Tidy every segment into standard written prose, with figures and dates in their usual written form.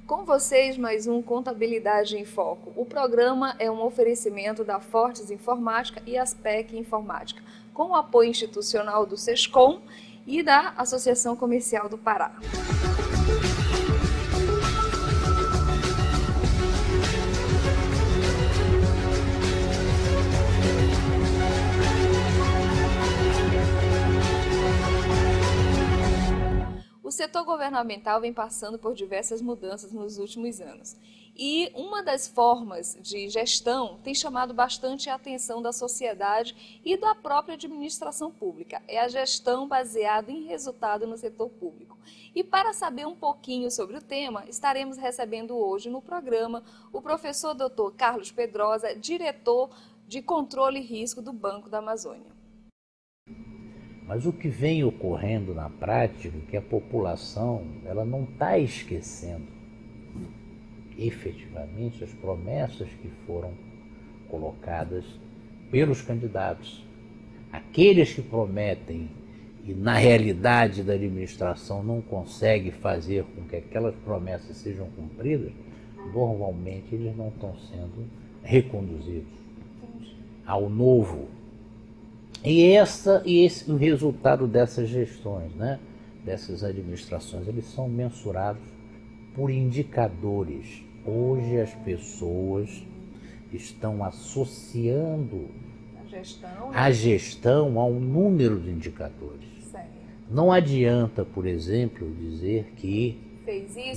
Com vocês, mais um Contabilidade em Foco. O programa é um oferecimento da Fortes Informática e Aspec Informática, com o apoio institucional do SESCOM e da Associação Comercial do Pará. O setor governamental vem passando por diversas mudanças nos últimos anos. E uma das formas de gestão tem chamado bastante a atenção da sociedade e da própria administração pública. É a gestão baseada em resultado no setor público. E para saber um pouquinho sobre o tema, estaremos recebendo hoje no programa o professor Dr. Carlos Pedrosa, diretor de Controle e Risco do Banco da Amazônia. Mas o que vem ocorrendo na prática é que a população ela não está esquecendo efetivamente as promessas que foram colocadas pelos candidatos. Aqueles que prometem e na realidade da administração não conseguem fazer com que aquelas promessas sejam cumpridas, normalmente eles não estão sendo reconduzidos ao novo. E o resultado dessas gestões, né, dessas administrações, eles são mensurados por indicadores. Hoje as pessoas estão associando a gestão a um número de indicadores. Não adianta, por exemplo, dizer que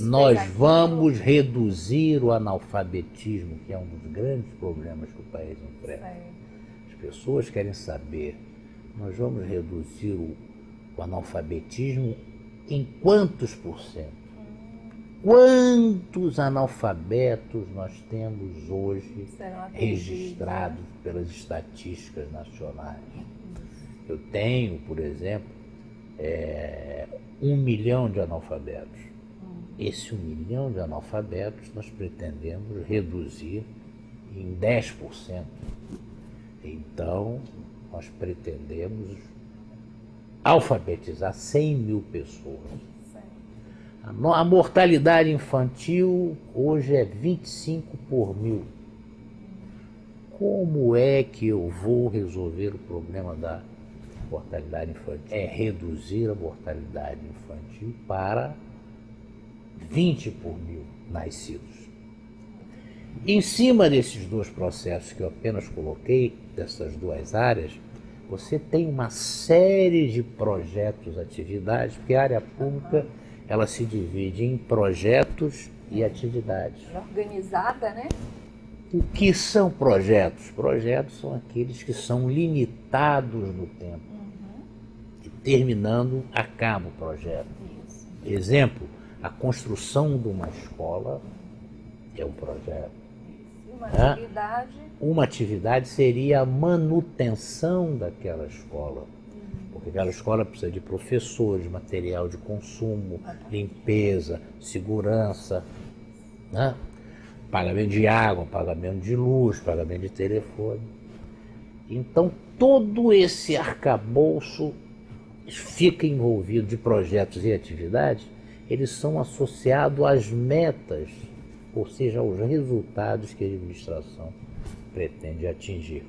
nós vamos reduzir o analfabetismo, que é um dos grandes problemas que o país enfrenta. Pessoas querem saber, nós vamos reduzir o analfabetismo em quantos por cento? Quantos analfabetos nós temos hoje registrados pelas estatísticas nacionais? Eu tenho, por exemplo, 1 milhão de analfabetos. Esse 1 milhão de analfabetos nós pretendemos reduzir em 10%. Então, nós pretendemos alfabetizar 100 mil pessoas. A mortalidade infantil hoje é 25 por mil. Como é que eu vou resolver o problema da mortalidade infantil? É reduzir a mortalidade infantil para 20 por mil nascidos. Em cima desses dois processos que eu apenas coloquei, dessas duas áreas, você tem uma série de projetos, atividades, porque a área pública ela se divide em projetos e atividades. Organizada, né? O que são projetos? Projetos são aqueles que são limitados no tempo. E terminando, acaba o projeto. Isso. Exemplo, a construção de uma escola é um projeto. Uma atividade seria a manutenção daquela escola, porque aquela escola precisa de professores, material de consumo, limpeza, segurança, né? Pagamento de água, pagamento de luz, pagamento de telefone. Então todo esse arcabouço fica envolvido de projetos e atividades, eles são associados às metas, ou seja, aos resultados que a administração pretende atingir.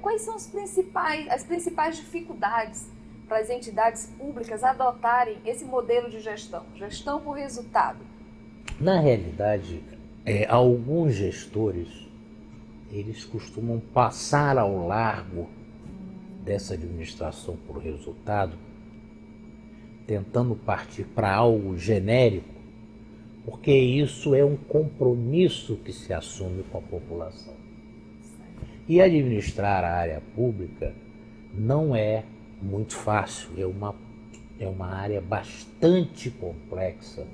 Quais são as principais dificuldades para as entidades públicas adotarem esse modelo de gestão por resultado? Na realidade, alguns gestores, eles costumam passar ao largo dessa administração por resultado, tentando partir para algo genérico, porque isso é um compromisso que se assume com a população. E administrar a área pública não é muito fácil, é uma área bastante complexa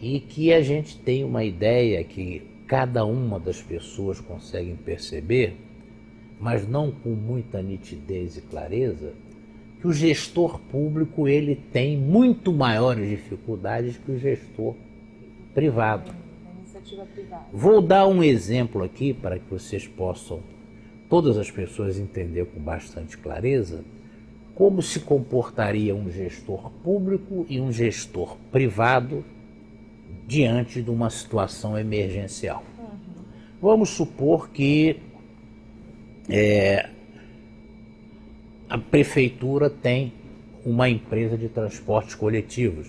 e que a gente tem uma ideia que cada uma das pessoas consegue perceber, mas não com muita nitidez e clareza, que o gestor público ele tem muito maiores dificuldades que o gestor privado. Vou dar um exemplo aqui para que vocês possam, todas as pessoas, entender com bastante clareza como se comportaria um gestor público e um gestor privado diante de uma situação emergencial. Vamos supor que a prefeitura tem uma empresa de transportes coletivos,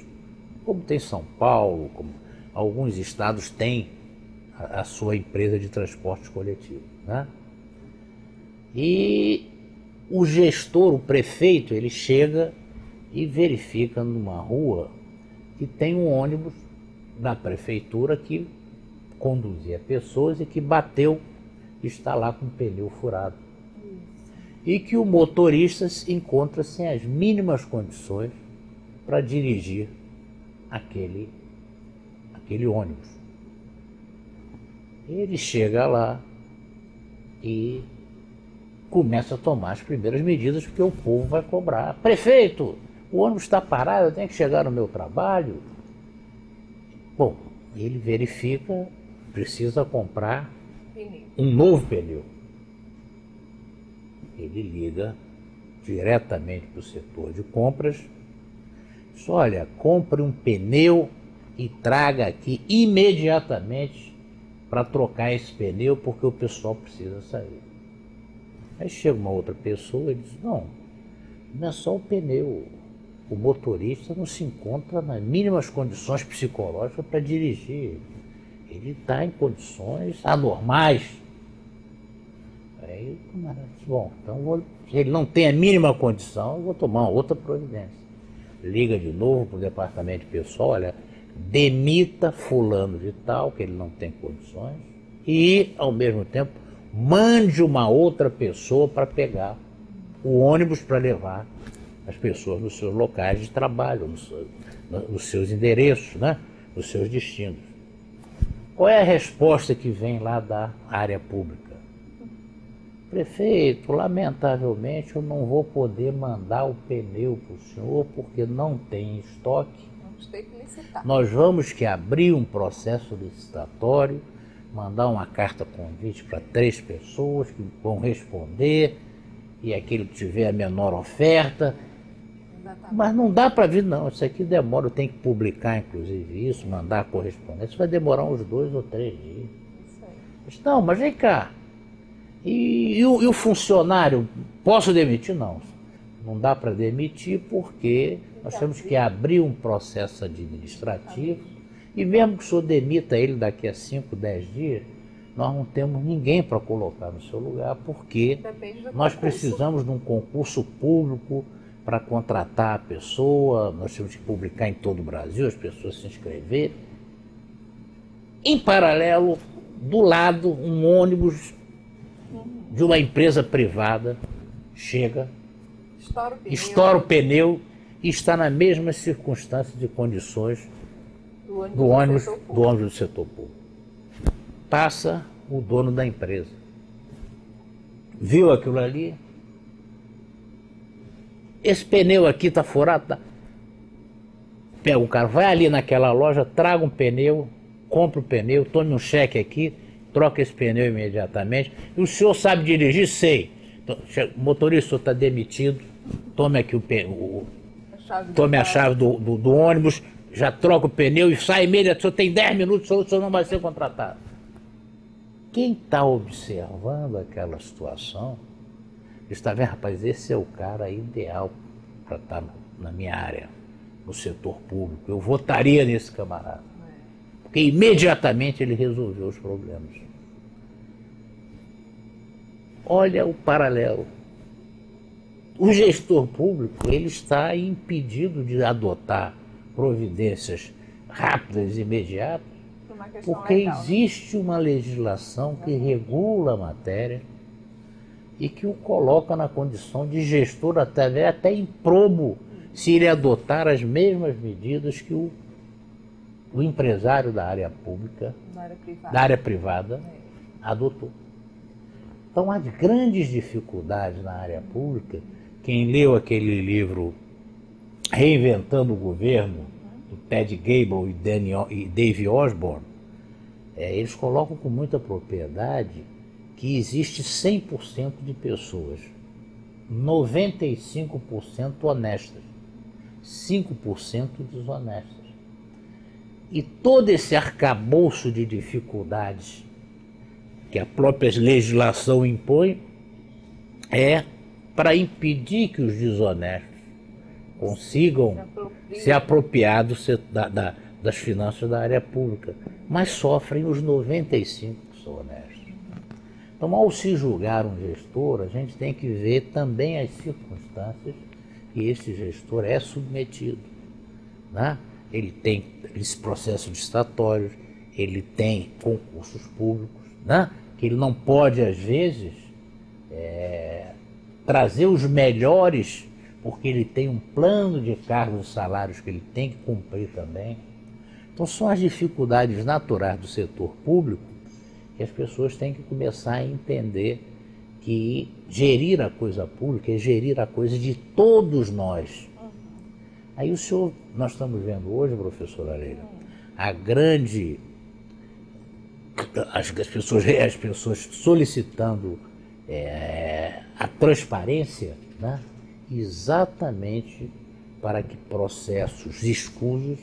como tem São Paulo, como alguns estados têm a sua empresa de transportes coletivos, né? E o gestor, o prefeito, ele chega e verifica numa rua que tem um ônibus da prefeitura que conduzia pessoas e que bateu, está lá com o pneu furado. E que o motorista encontra sem as mínimas condições para dirigir aquele ônibus. Ele chega lá e começa a tomar as primeiras medidas, porque o povo vai cobrar. Prefeito, o ônibus está parado, eu tenho que chegar no meu trabalho. Bom, ele verifica, precisa comprar um novo pneu. Ele liga diretamente para o setor de compras, diz: olha, compre um pneu e traga aqui imediatamente para trocar esse pneu, porque o pessoal precisa sair. Aí chega uma outra pessoa e diz: não é só o pneu, o motorista não se encontra nas mínimas condições psicológicas para dirigir, ele está em condições anormais. Aí o camarada diz: bom, então se ele não tem a mínima condição, eu vou tomar uma outra providência. Liga de novo para o departamento pessoal: olha, demita fulano de tal, que ele não tem condições, e ao mesmo tempo mande uma outra pessoa para pegar o ônibus para levar as pessoas nos seus locais de trabalho, nos seus endereços, né? Nos seus destinos. Qual é a resposta que vem lá da área pública? Prefeito, lamentavelmente eu não vou poder mandar o pneu para o senhor porque não tem estoque. Vamos ter que licitar. Nós vamos que abrir um processo licitatório, mandar uma carta convite para 3 pessoas que vão responder, e aquele que tiver a menor oferta. Mas não dá para vir, não. Isso aqui demora, eu tenho que publicar, inclusive, isso, mandar a correspondência. Isso vai demorar uns 2 ou 3 dias. Isso aí. Não, mas vem cá. E o funcionário, posso demitir? Não. Não dá para demitir porque nós temos que abrir um processo administrativo, e mesmo que o senhor demita ele daqui a 5, 10 dias, nós não temos ninguém para colocar no seu lugar, porque nós precisamos de um concurso público para contratar a pessoa, nós temos que publicar em todo o Brasil, as pessoas se inscreverem. Em paralelo, do lado, um ônibus de uma empresa privada chega, estoura o pneu e está na mesma circunstância de condições do ônibus do setor público. Passa o dono da empresa, viu aquilo ali: esse pneu aqui está furado. Tá? Pega o cara, vai ali naquela loja, traga um pneu, compra o pneu, tome um cheque aqui, troca esse pneu imediatamente. E o senhor sabe dirigir? Sei. Então, o motorista, o senhor está demitido, tome aqui tome a chave do ônibus, já troca o pneu e sai imediatamente. O senhor tem 10 minutos, o senhor não vai ser contratado. Quem está observando aquela situação está vendo: rapaz, esse é o cara ideal para estar na minha área, no setor público. Eu votaria nesse camarada. Porque imediatamente ele resolveu os problemas. Olha o paralelo. O gestor público, ele está impedido de adotar providências rápidas e imediatas, porque existe uma legislação que regula a matéria e que o coloca na condição de gestor até improbo se ele adotar as mesmas medidas que o empresário da área pública, da área privada, adotou. Então há grandes dificuldades na área pública. Quem leu aquele livro Reinventando o Governo, do Ted Gable e Dave Osborne, eles colocam com muita propriedade que existe 100% de pessoas, 95% honestas, 5% desonestas. E todo esse arcabouço de dificuldades que a própria legislação impõe é para impedir que os desonestos consigam se apropriar das finanças da área pública, mas sofrem os 95 que são honestos. Então, ao se julgar um gestor, a gente tem que ver também as circunstâncias que esse gestor é submetido, né? Ele tem esse processo licitatório, ele tem concursos públicos, né? Que ele não pode, às vezes, trazer os melhores, porque ele tem um plano de cargos e salários que ele tem que cumprir também. Então, são as dificuldades naturais do setor público que as pessoas têm que começar a entender que gerir a coisa pública é gerir a coisa de todos nós. Aí nós estamos vendo hoje, professora Leila, as pessoas solicitando a transparência, né? Exatamente para que processos escusos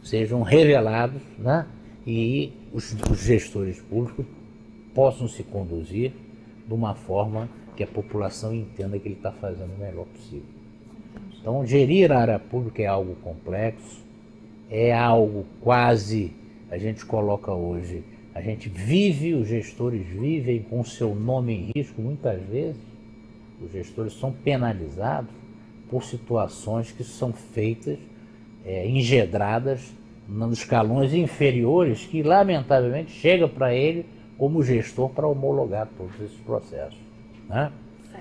sejam revelados, né? E os gestores públicos possam se conduzir de uma forma que a população entenda que ele está fazendo o melhor possível. Então, gerir a área pública é algo complexo, é algo quase, a gente coloca hoje, os gestores vivem com o seu nome em risco muitas vezes. Os gestores são penalizados por situações que são feitas, engedradas nos escalões inferiores, que lamentavelmente chega para ele como gestor para homologar todos esses processos, né?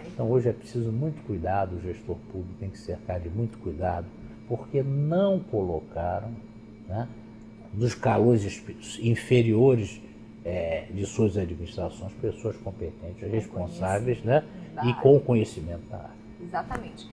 Então hoje é preciso muito cuidado, o gestor público tem que cercar de muito cuidado, porque não colocaram, né, nos escalões inferiores de suas administrações pessoas competentes, responsáveis, né, e com conhecimento da área. Exatamente.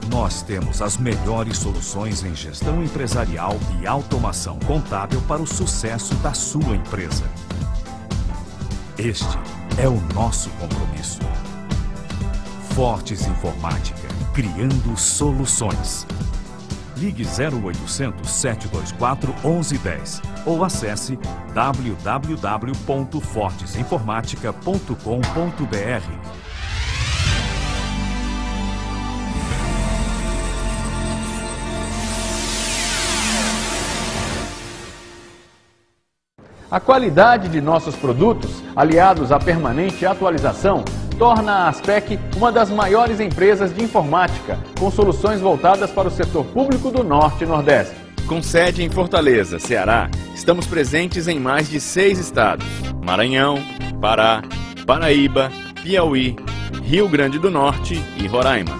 Nós temos as melhores soluções em gestão empresarial e automação contábil para o sucesso da sua empresa. Este é o nosso compromisso. Fortes Informática, criando soluções. Ligue 0800 724 1110 ou acesse www.fortesinformatica.com.br. A qualidade de nossos produtos, aliados à permanente atualização, torna a Aspec uma das maiores empresas de informática, com soluções voltadas para o setor público do Norte e Nordeste. Com sede em Fortaleza, Ceará, estamos presentes em mais de 6 estados: Maranhão, Pará, Paraíba, Piauí, Rio Grande do Norte e Roraima.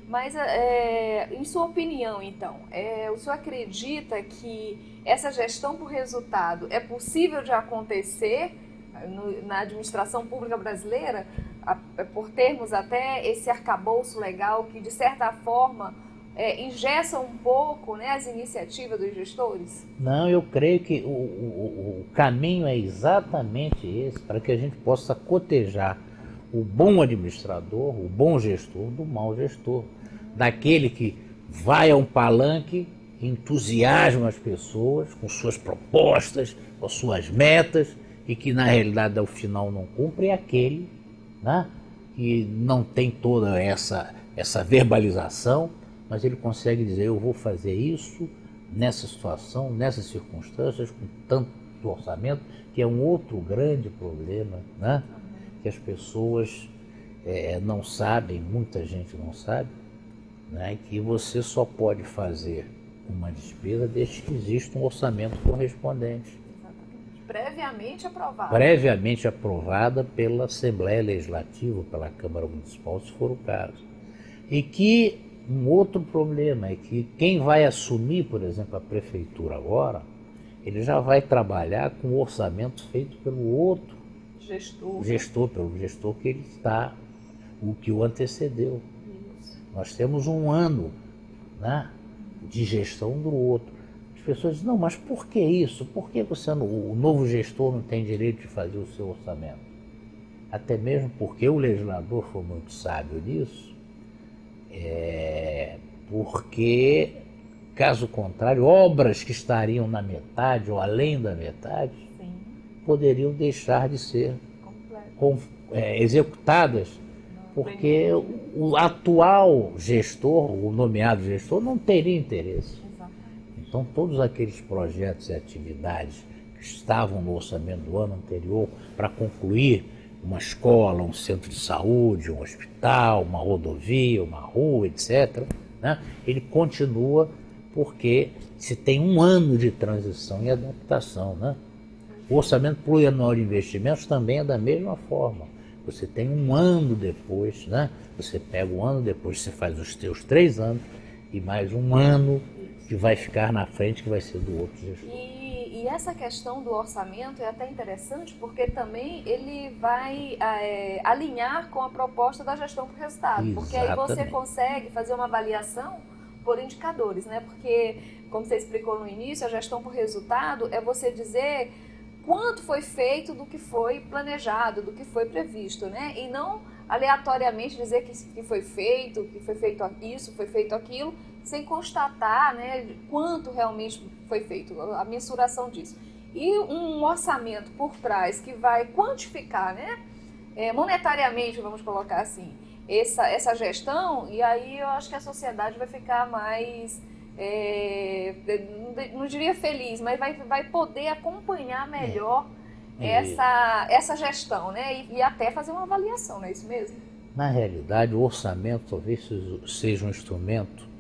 Mas, em sua opinião, então, o senhor acredita que essa gestão por resultado é possível de acontecer na administração pública brasileira, por termos até esse arcabouço legal que, de certa forma, engessa um pouco, né, as iniciativas dos gestores? Não, eu creio que o caminho é exatamente esse, para que a gente possa cotejar o bom administrador, o bom gestor, do mau gestor. Daquele que vai a um palanque, entusiasma as pessoas com suas propostas, com suas metas, e que na realidade ao final não cumpre, é aquele, né, que não tem toda essa verbalização, mas ele consegue dizer: eu vou fazer isso nessa situação, nessas circunstâncias, com tanto orçamento, que é um outro grande problema, né, que as pessoas não sabem, muita gente não sabe, né, que você só pode fazer uma despesa desde que exista um orçamento correspondente. Exatamente. Previamente aprovada. Previamente aprovada pela Assembleia Legislativa, pela Câmara Municipal, se for o caso. E que um outro problema é que quem vai assumir, por exemplo, a prefeitura agora, ele já vai trabalhar com o orçamento feito pelo outro gestor, pelo gestor que ele está, o que o antecedeu. Isso. Nós temos um ano, né, de gestão do outro. As pessoas dizem, não, mas por que isso? Por que o novo gestor não tem direito de fazer o seu orçamento? Até mesmo porque o legislador foi muito sábio nisso, porque, caso contrário, obras que estariam na metade ou além da metade, sim, poderiam deixar de ser executadas, porque o atual gestor, o nomeado gestor, não teria interesse. Então, todos aqueles projetos e atividades que estavam no orçamento do ano anterior para concluir uma escola, um centro de saúde, um hospital, uma rodovia, uma rua, etc., né? Ele continua porque se tem um ano de transição e adaptação, né? O orçamento plurianual de investimentos também é da mesma forma. Você tem um ano depois, né? Você pega um ano depois, você faz os teus 3 anos e mais um ano que vai ficar na frente, que vai ser do outro gestor. E essa questão do orçamento é até interessante, porque também ele vai alinhar com a proposta da gestão por resultado. Exatamente. Porque aí você consegue fazer uma avaliação por indicadores, né? Porque, como você explicou no início, a gestão por resultado é você dizer quanto foi feito do que foi planejado, do que foi previsto, né? E não aleatoriamente dizer que foi feito isso, foi feito aquilo, sem constatar, né, quanto realmente foi feito, a mensuração disso. E um orçamento por trás que vai quantificar, né, monetariamente, vamos colocar assim, essa gestão, e aí eu acho que a sociedade vai ficar mais, não diria feliz, mas vai poder acompanhar melhor essa gestão, né, e até fazer uma avaliação, não é isso mesmo? Na realidade, o orçamento talvez seja um instrumento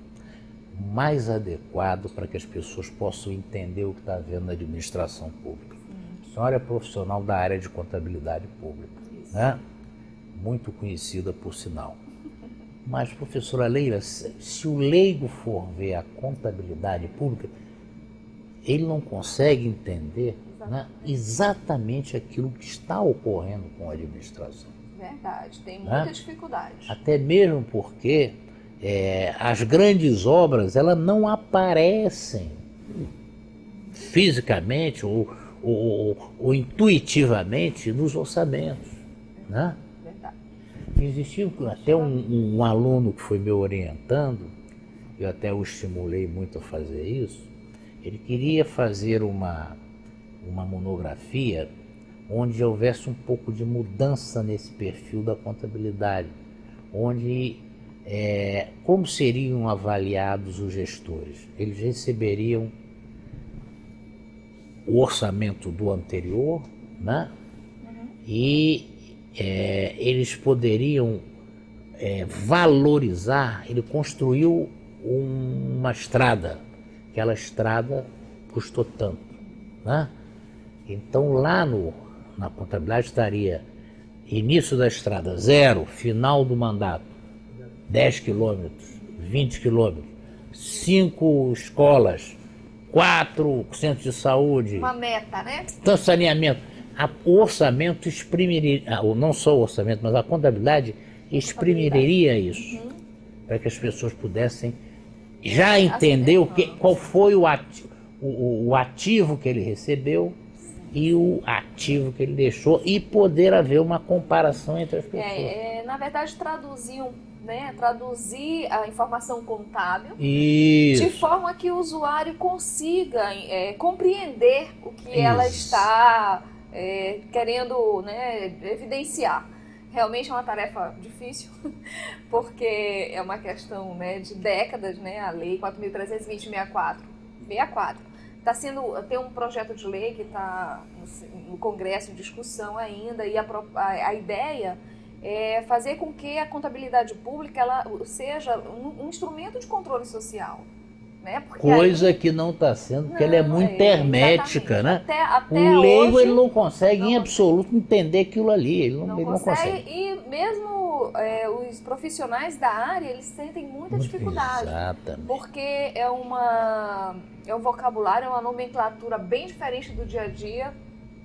mais adequado para que as pessoas possam entender o que está havendo na administração pública. A senhora é profissional da área de contabilidade pública, né? Muito conhecida por sinal. Mas, professora Leila, se o leigo for ver a contabilidade pública, ele não consegue entender, né, exatamente aquilo que está ocorrendo com a administração. Verdade, tem muita dificuldade. Até mesmo porque as grandes obras, elas não aparecem fisicamente ou intuitivamente nos orçamentos, né? Verdade. Existia até um aluno que foi me orientando, eu até o estimulei muito a fazer isso. Ele queria fazer uma monografia onde houvesse um pouco de mudança nesse perfil da contabilidade, onde como seriam avaliados os gestores? Eles receberiam o orçamento do anterior, né? E eles poderiam valorizar. Ele construiu uma estrada, aquela estrada custou tanto, né? Então lá na contabilidade estaria início da estrada 0, final do mandato 10 quilômetros, 20 quilômetros, 5 escolas, 4 centros de saúde. Uma meta, né? Então, saneamento. O orçamento exprimiria, não só o orçamento, mas a contabilidade exprimiria isso, para que as pessoas pudessem já entender qual foi o ativo que ele recebeu e o ativo que ele deixou, e poder haver uma comparação entre as pessoas. Na verdade, traduzir a informação contábil Isso. de forma que o usuário consiga compreender o que ela está querendo, né, evidenciar. Realmente é uma tarefa difícil, porque é uma questão, né, de décadas, né, a Lei 4.320/64. Tem um projeto de lei que está no Congresso em discussão ainda, e a ideia é fazer com que a contabilidade pública ela seja um instrumento de controle social. Né? Coisa que não está sendo, porque ela é muito hermética, né? Até o leigo hoje, ele não consegue em absoluto entender aquilo ali, ele não consegue. E mesmo os profissionais da área, eles sentem muita dificuldade. Exatamente. Porque é um vocabulário, é uma nomenclatura bem diferente do dia a dia,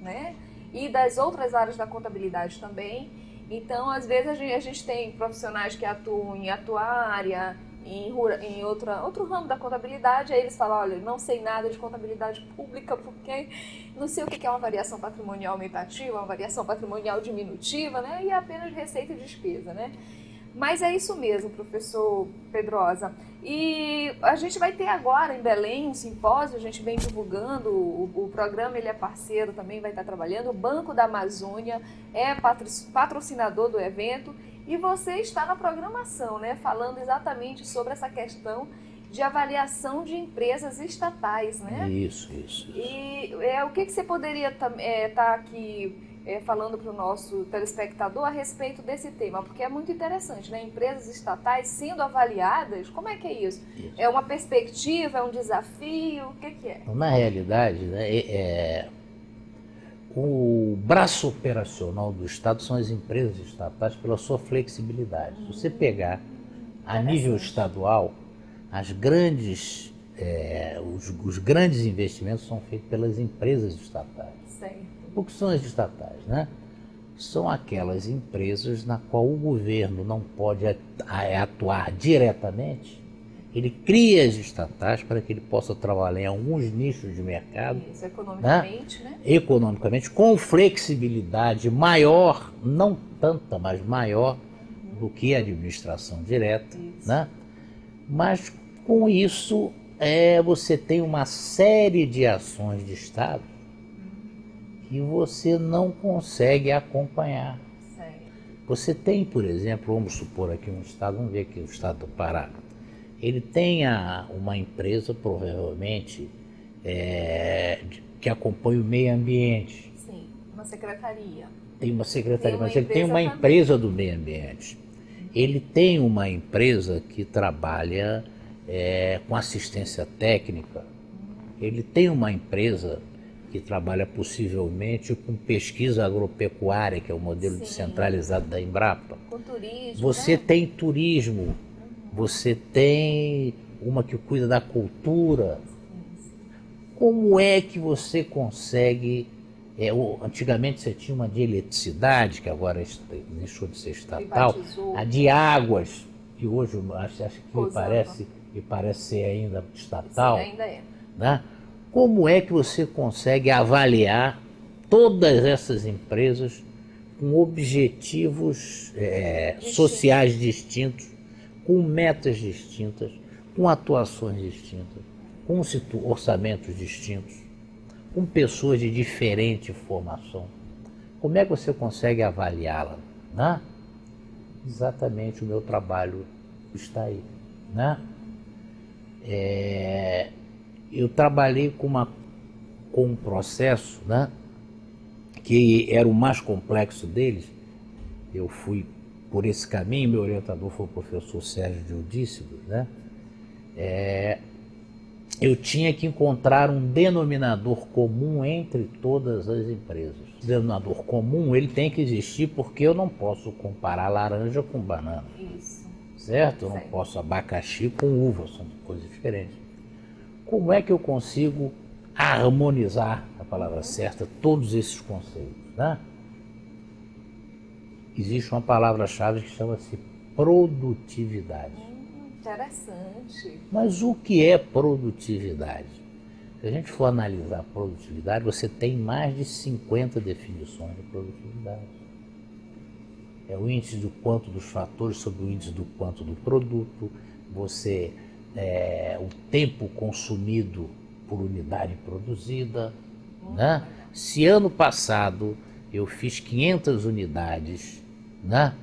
né? E das outras áreas da contabilidade também. Então, às vezes, a gente tem profissionais que atuam em atuária, em outro ramo da contabilidade, aí eles falam, olha, não sei nada de contabilidade pública porque não sei o que é uma variação patrimonial aumentativa, uma variação patrimonial diminutiva, né? E é apenas receita e despesa, né? Mas é isso mesmo, professor Pedrosa. E a gente vai ter agora em Belém um simpósio, a gente vem divulgando, o programa ele é parceiro também, vai estar trabalhando, o Banco da Amazônia é patrocinador do evento e você está na programação, né, falando exatamente sobre essa questão de avaliação de empresas estatais, né? Isso. E o que você poderia estar aqui falando para o nosso telespectador a respeito desse tema? Porque é muito interessante, né? Empresas estatais sendo avaliadas, como é que é isso? É uma perspectiva, é um desafio, o que é? Na realidade, né, o braço operacional do Estado são as empresas estatais pela sua flexibilidade. Se você pegar a nível estadual, os grandes investimentos são feitos pelas empresas estatais. Certo. O que são as estatais, né? São aquelas empresas na qual o governo não pode atuar diretamente. Ele cria as estatais para que ele possa trabalhar em alguns nichos de mercado. Isso, economicamente, né? Economicamente, com flexibilidade maior, não tanta, mas maior do que a administração direta, né? Mas com isso você tem uma série de ações de Estado que você não consegue acompanhar. Certo. Você tem, por exemplo, vamos supor aqui um estado, vamos ver aqui o estado do Pará. Ele tem uma empresa, provavelmente, que acompanha o meio ambiente. Sim, uma secretaria. Tem uma secretaria, mas ele tem uma empresa do meio ambiente. Ele tem uma empresa que trabalha com assistência técnica. Ele tem uma empresa que trabalha possivelmente com pesquisa agropecuária, que é o modelo descentralizado da Embrapa. Com turismo, Você né? tem turismo, você tem uma que cuida da cultura. Como é que você consegue... antigamente você tinha uma de eletricidade, que agora deixou de ser estatal, a de águas, que hoje acho que me parece ser ainda estatal. Sim, ainda é. Né? Como é que você consegue avaliar todas essas empresas com objetivos sociais distintos, com metas distintas, com atuações distintas, com orçamentos distintos, com pessoas de diferente formação? Como é que você consegue avaliá-la? Né? Exatamente, o meu trabalho está aí. Né? Eu trabalhei com um processo, né, que era o mais complexo deles. Eu fui por esse caminho, meu orientador foi o professor Sérgio Diodícigo, né? Eu tinha que encontrar um denominador comum entre todas as empresas. O denominador comum, ele tem que existir porque eu não posso comparar laranja com banana. Isso. Certo? Eu não posso abacaxi com uva, são coisas diferentes. Como é que eu consigo harmonizar, a palavra certa, todos esses conceitos? Né? Existe uma palavra-chave que chama-se produtividade. Interessante. Mas o que é produtividade? Se a gente for analisar produtividade, você tem mais de 50 definições de produtividade. É o índice do quanto dos fatores sobre o índice do quanto do produto, o tempo consumido por unidade produzida. Né? Se ano passado eu fiz 500 unidades, né,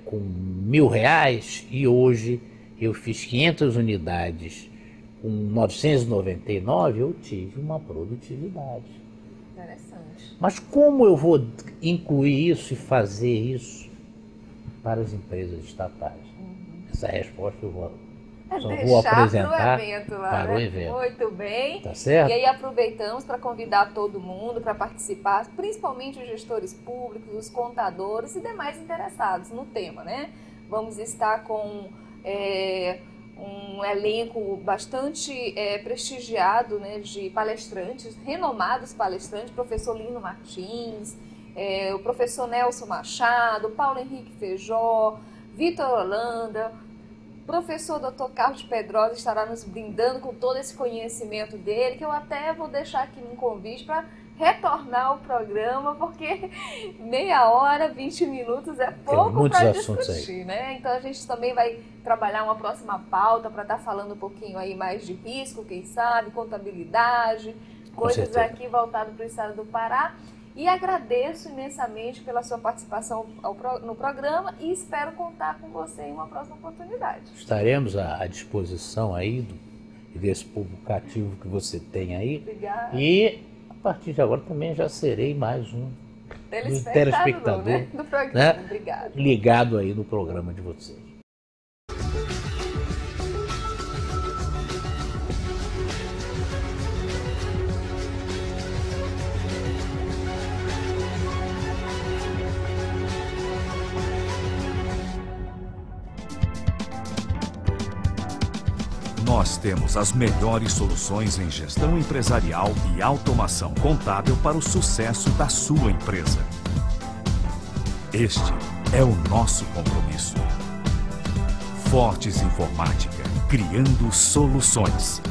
com R$1.000 e hoje eu fiz 500 unidades com 999, eu tive uma produtividade. Interessante. Mas como eu vou incluir isso e fazer isso para as empresas estatais? Essa resposta eu vou Só vou apresentar pro evento lá, para né? o evento. Muito bem. Tá certo? E aí aproveitamos para convidar todo mundo para participar, principalmente os gestores públicos, os contadores e demais interessados no tema, né? Vamos estar com um elenco bastante prestigiado, né, de palestrantes, renomados palestrantes, professor Lino Martins, o professor Nelson Machado, Paulo Henrique Feijó, Vitor Holanda. O professor Dr. Carlos Pedrosa estará nos brindando com todo esse conhecimento dele, que eu até vou deixar aqui um convite para retornar ao programa, porque meia hora, 20 minutos é pouco para discutir, né? Então a gente também vai trabalhar uma próxima pauta para estar falando um pouquinho aí mais de risco, quem sabe, contabilidade, coisas aqui voltadas para o estado do Pará. E agradeço imensamente pela sua participação no programa e espero contar com você em uma próxima oportunidade. Estaremos à disposição aí desse público cativo que você tem aí. Obrigada. E a partir de agora também já serei mais um telespectador, né? Do programa. Né? Obrigada. Ligado aí no programa de vocês. Nós temos as melhores soluções em gestão empresarial e automação contábil para o sucesso da sua empresa. Este é o nosso compromisso. Fortes Informática, criando soluções.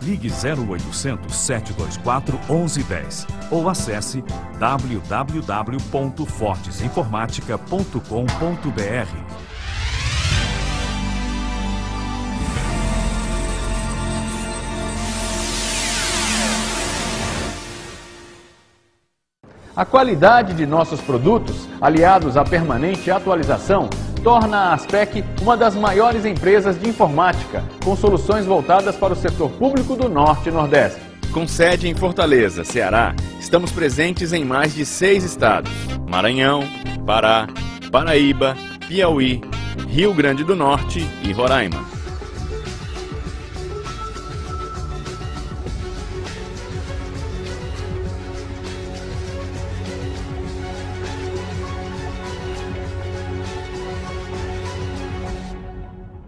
Ligue 0800 724 1110 ou acesse www.fortesinformatica.com.br. A qualidade de nossos produtos, aliados à permanente atualização, torna a Aspec uma das maiores empresas de informática, com soluções voltadas para o setor público do Norte e Nordeste. Com sede em Fortaleza, Ceará, estamos presentes em mais de 6 estados: Maranhão, Pará, Paraíba, Piauí, Rio Grande do Norte e Roraima.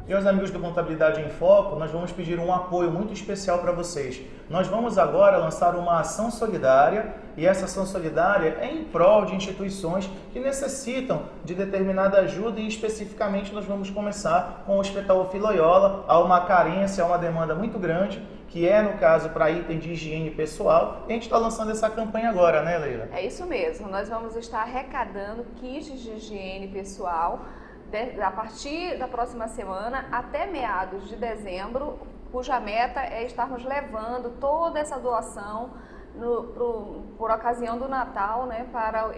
Meus amigos do Contabilidade em Foco, nós vamos pedir um apoio muito especial para vocês. Nós vamos agora lançar uma ação solidária e essa ação solidária é em prol de instituições que necessitam de determinada ajuda e especificamente nós vamos começar com o Hospital Filoiola. Há uma carência, há uma demanda muito grande, que é, no caso, para item de higiene pessoal. E a gente está lançando essa campanha agora, né, Leila? É isso mesmo, nós vamos estar arrecadando kits de higiene pessoal a partir da próxima semana até meados de dezembro, cuja meta é estarmos levando toda essa doação por ocasião do Natal, né, para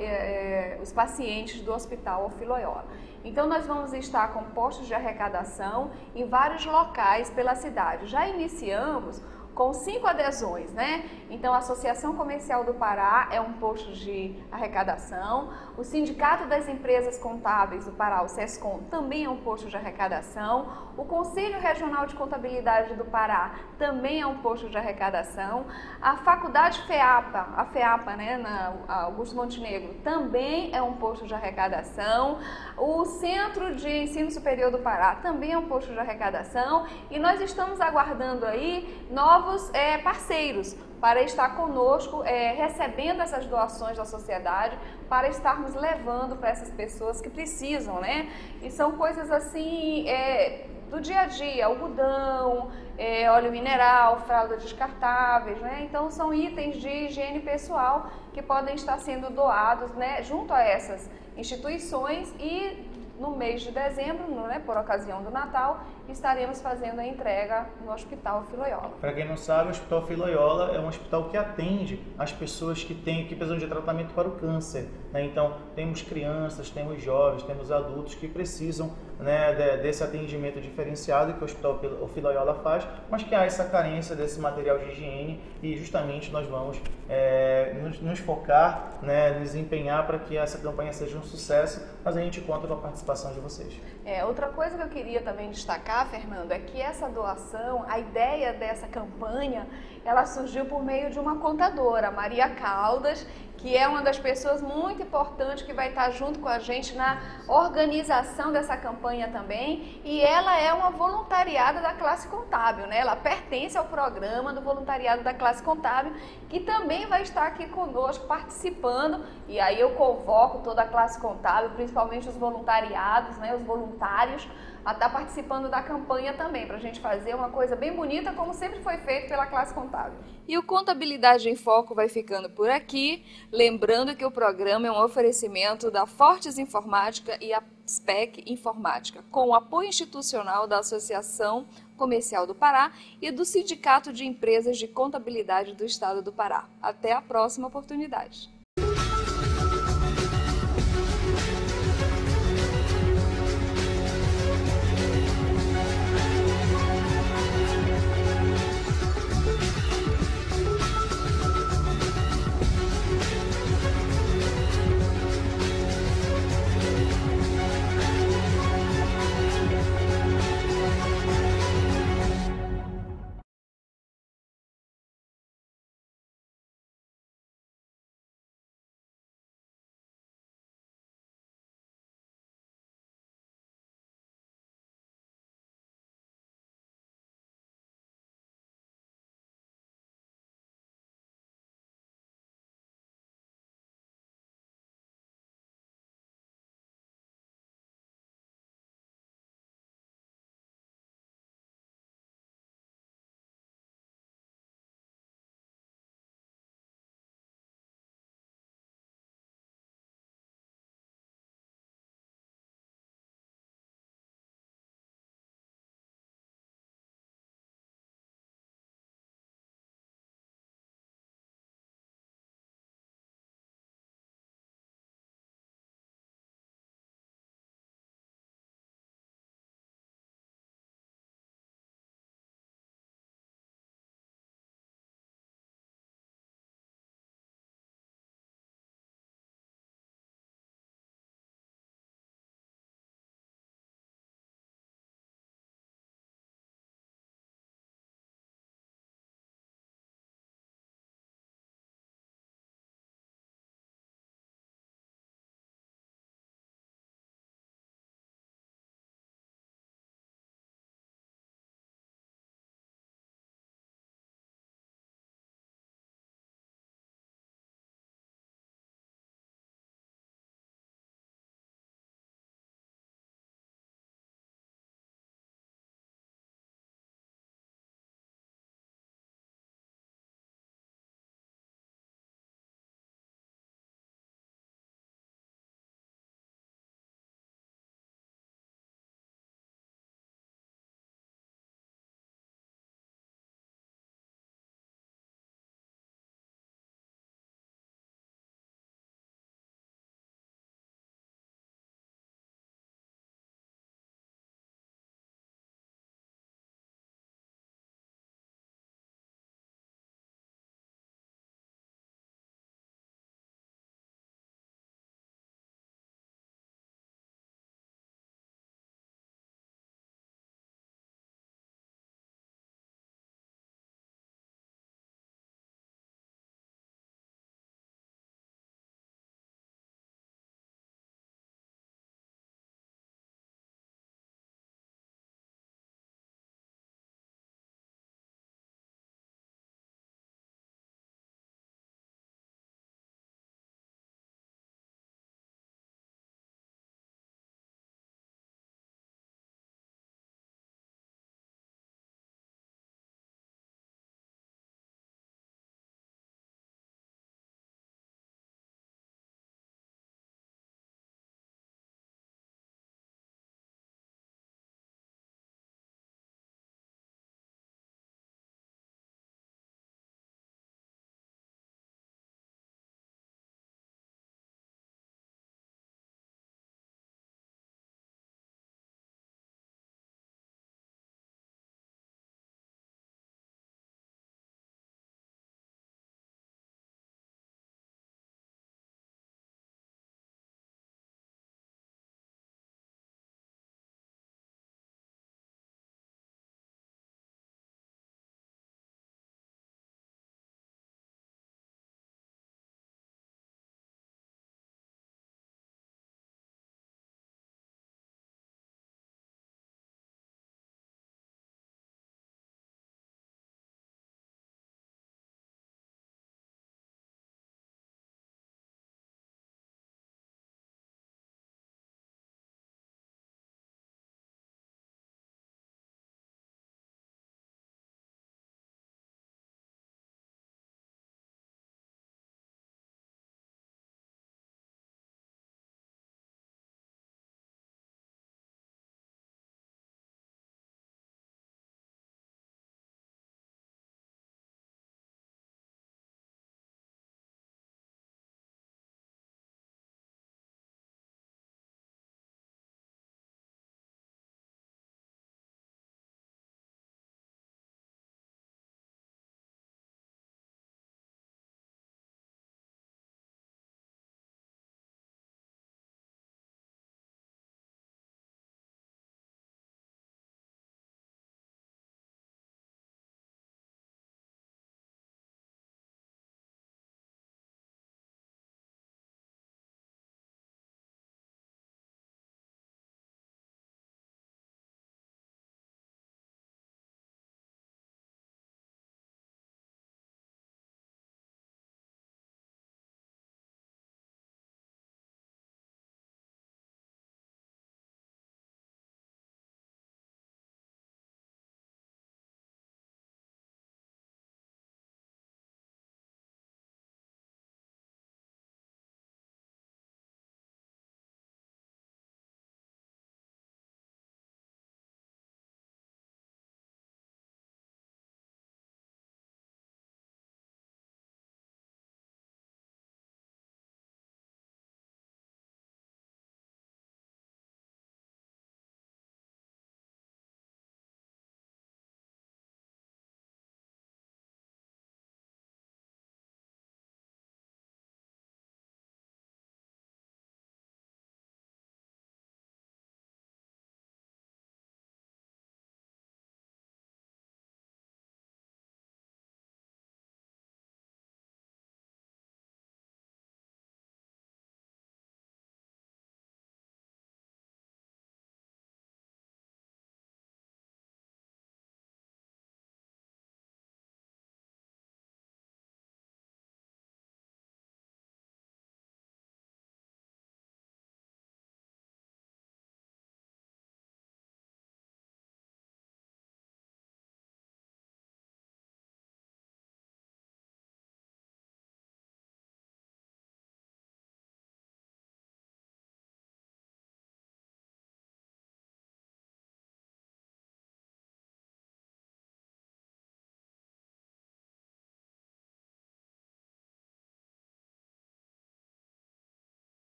os pacientes do Hospital Filoiola. Então nós vamos estar com postos de arrecadação em vários locais pela cidade. Já iniciamos com 5 adesões, né? Então a Associação Comercial do Pará é um posto de arrecadação, o Sindicato das Empresas Contábeis do Pará, o SESCOM, também é um posto de arrecadação, o Conselho Regional de Contabilidade do Pará também é um posto de arrecadação, a Faculdade FEAPA, a FEAPA, né, na Augusto Montenegro, também é um posto de arrecadação, o Centro de Ensino Superior do Pará também é um posto de arrecadação e nós estamos aguardando aí novos parceiros para estar conosco, recebendo essas doações da sociedade, para estarmos levando para essas pessoas que precisam, né? E são coisas assim do dia a dia, algodão, óleo mineral, fraldas descartáveis, né? Então são itens de higiene pessoal que podem estar sendo doados, né, junto a essas instituições e no mês de dezembro, né, por ocasião do Natal, estaremos fazendo a entrega no Hospital Filoiola. Para quem não sabe, o Hospital Filoiola é um hospital que atende as pessoas que precisam de tratamento para o câncer, né? Então, temos crianças, temos jovens, temos adultos que precisam né, desse atendimento diferenciado que o Hospital Filiola faz, mas que há essa carência desse material de higiene e justamente nós vamos nos focar, né, nos empenhar para que essa campanha seja um sucesso, mas a gente conta com a participação de vocês. Outra coisa que eu queria também destacar, Fernando, é que essa doação, a ideia dessa campanha, ela surgiu por meio de uma contadora, Maria Caldas, que é uma das pessoas muito importantes que vai estar junto com a gente na organização dessa campanha também, e ela é uma voluntariada da classe contábil, né? Ela pertence ao programa do voluntariado da classe contábil, que também vai estar aqui conosco participando, e aí eu convoco toda a classe contábil, principalmente os voluntariados, né? Os voluntários, a estar participando da campanha também, para a gente fazer uma coisa bem bonita, como sempre foi feito pela classe contábil. E o Contabilidade em Foco vai ficando por aqui, lembrando que o programa é um oferecimento da Fortes Informática e a SPEC Informática, com o apoio institucional da Associação Comercial do Pará e do Sindicato de Empresas de Contabilidade do Estado do Pará. Até a próxima oportunidade.